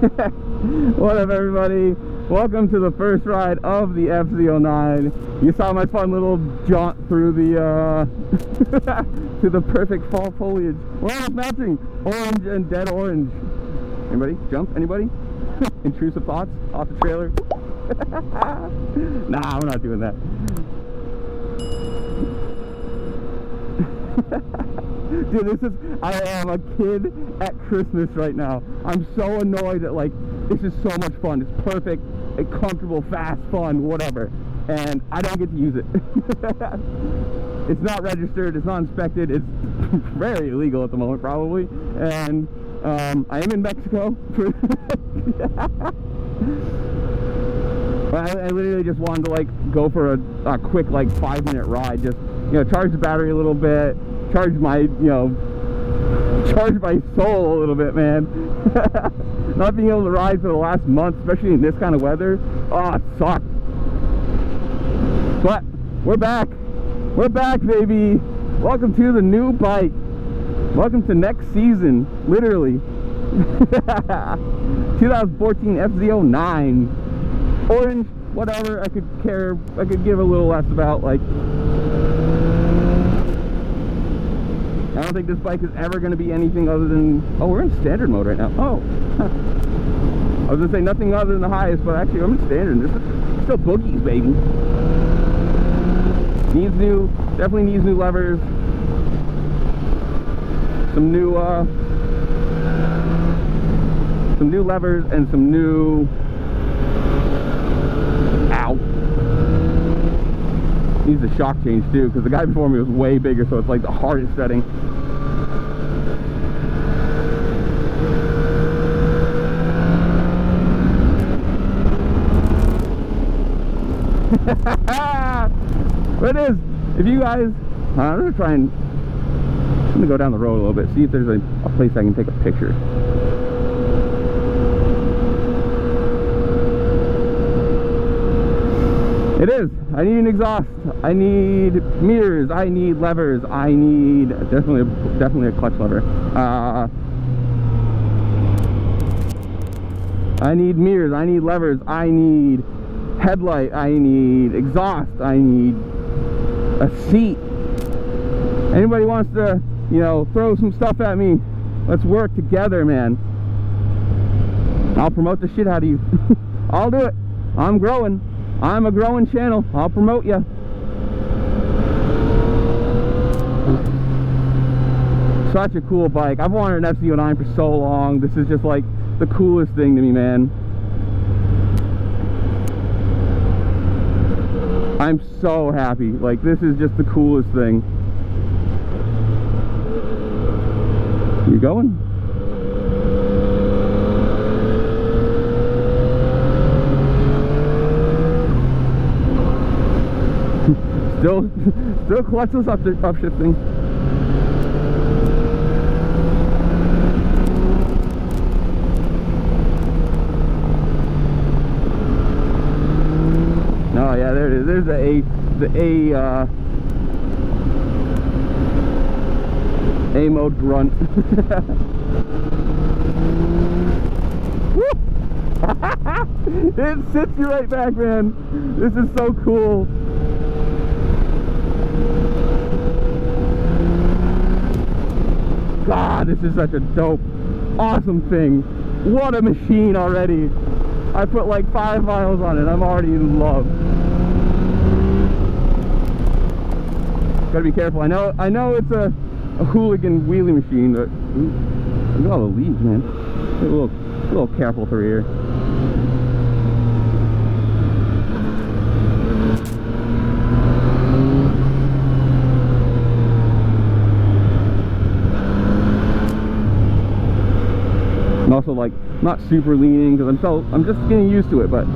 What up, everybody? Welcome to the first ride of the FZ09. You saw my fun little jaunt through the to the perfect fall foliage. We're almost matching orange and dead orange. Anybody jump? Anybody? Intrusive thoughts off the trailer? Nah, we're not doing that. Dude, I am a kid at Christmas right now. I'm so annoyed that, like, this is so much fun. It's perfect, it's comfortable, fast, fun, whatever. And I don't get to use it. It's not registered, it's not inspected, it's very illegal at the moment, probably. And I am in Mexico. I literally just wanted to, like, go for a quick, like, 5-minute ride. Just, you know, charge the battery a little bit, charge my soul a little bit, man. Not being able to ride for the last month, especially in this kind of weather, oh, it sucked. But we're back, baby. Welcome to the new bike. Welcome to next season, literally. 2014 FZ09, orange, whatever. I could give a little less about, like, I don't think this bike is ever going to be anything other than... Oh, we're in standard mode right now. Oh. Huh. I was going to say nothing other than the highest, but actually I'm in standard. This is still boogies, baby. Definitely needs new levers. Some new levers and some new... Ow. Needs a shock change too, because the guy before me was way bigger, so it's like the hardest setting. But it is, if you guys, I'm gonna go down the road a little bit, see if there's a place I can take a picture. It is. I need an exhaust. I need mirrors. I need levers. I need definitely a clutch lever. I need mirrors. I need levers. I need headlight. I need exhaust. I need a seat. Anybody wants to, you know, throw some stuff at me? Let's work together, man. I'll promote the shit out of you. I'll do it. I'm growing. I'm a growing channel. I'll promote you. Such a cool bike. I've wanted an FZ09 for so long. This is just like the coolest thing to me, man. I'm so happy. Like, this is just the coolest thing. You going? Still clutchless upshifting. Oh yeah, there it is. There's the A mode grunt. It sits you right back, man. This is so cool. God, this is such a dope, awesome thing. What a machine already. I put like 5 miles on it. I'm already in love. Gotta be careful. I know it's a hooligan wheelie machine, but ooh, look at all the leaves, man. Get a little careful through here. And also, like, not super leaning because I'm just getting used to it, but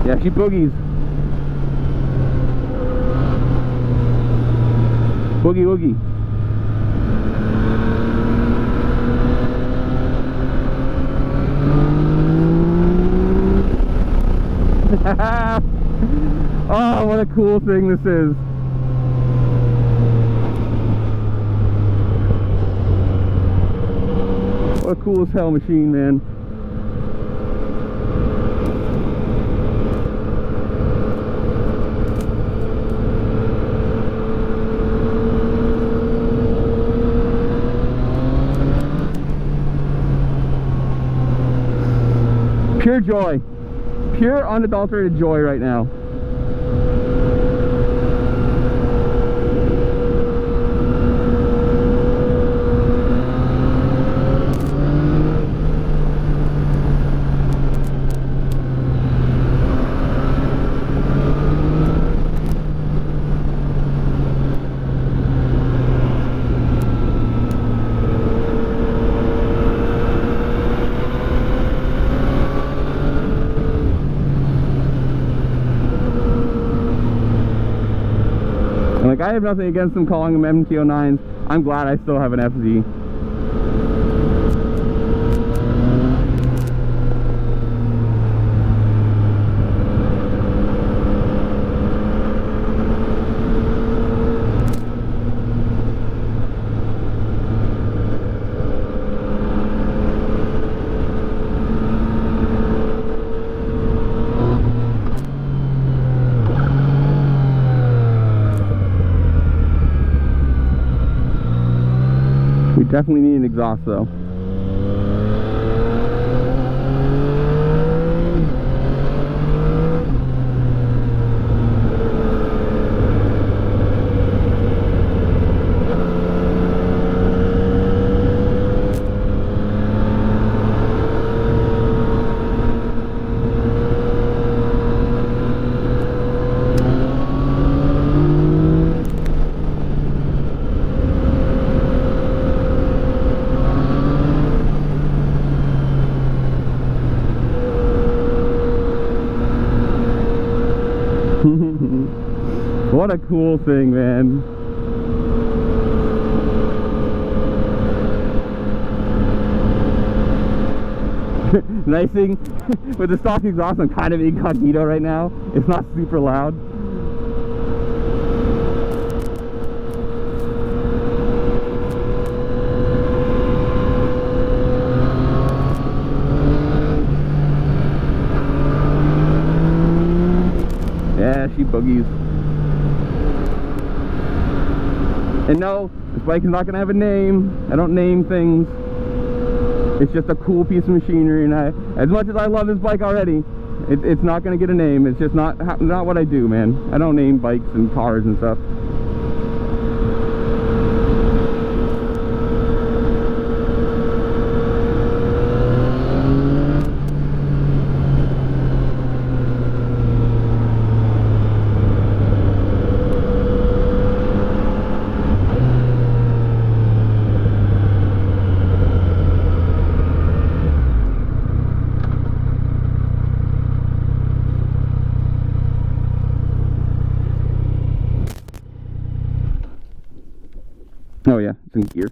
yeah, she boogies. Boogie woogie. Oh, what a cool thing this is. What a cool as hell machine, man. Pure joy. Pure unadulterated joy right now. Like, I have nothing against them calling them MT09s. I'm glad I still have an FZ. We definitely need an exhaust though. What a cool thing, man. Nice thing with the stock exhaust, I'm kind of incognito right now. It's not super loud. Yeah, she boogies. And no, this bike is not going to have a name. I don't name things. It's just a cool piece of machinery, and as much as I love this bike already, it's not going to get a name. It's just not what I do, man. I don't name bikes and cars and stuff. Oh yeah, it's in gear.